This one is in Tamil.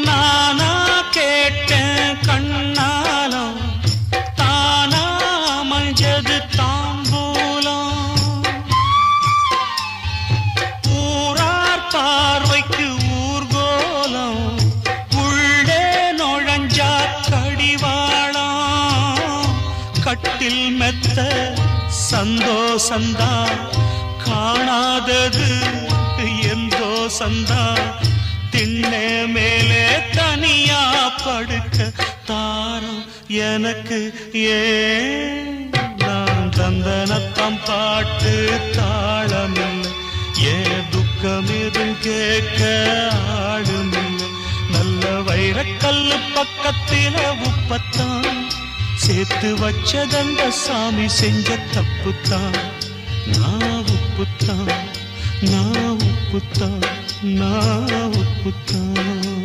நானா கேட்டேன் கண்ணாலம் தானா மஞ்சது தாம்பூலம் ஊரார் பார்வைக்கு ஊர்கோலம் உள்ளே நுழைஞ்சா கடிவாளம் கட்டில் மெத்த சந்தோஷந்தா காணாதது எந்தோ சந்தா திண்ணே மேலே தனியா படுக்க தாரம் எனக்கு ஏன் நான் தந்தனத்தம் பாட்டு தாளமில்லை ஏன் துக்கம் எதுவும் கேட்க ஆளுமில்லை நல்ல வைரக்கல்லு பக்கத்தில உப்பத்தான் சேர்த்து வச்சதந்த சாமி செஞ்ச தப்புத்தான் நான் உப்புத்தான் நான் உப்புத்தான் நான் உப்புத்தான்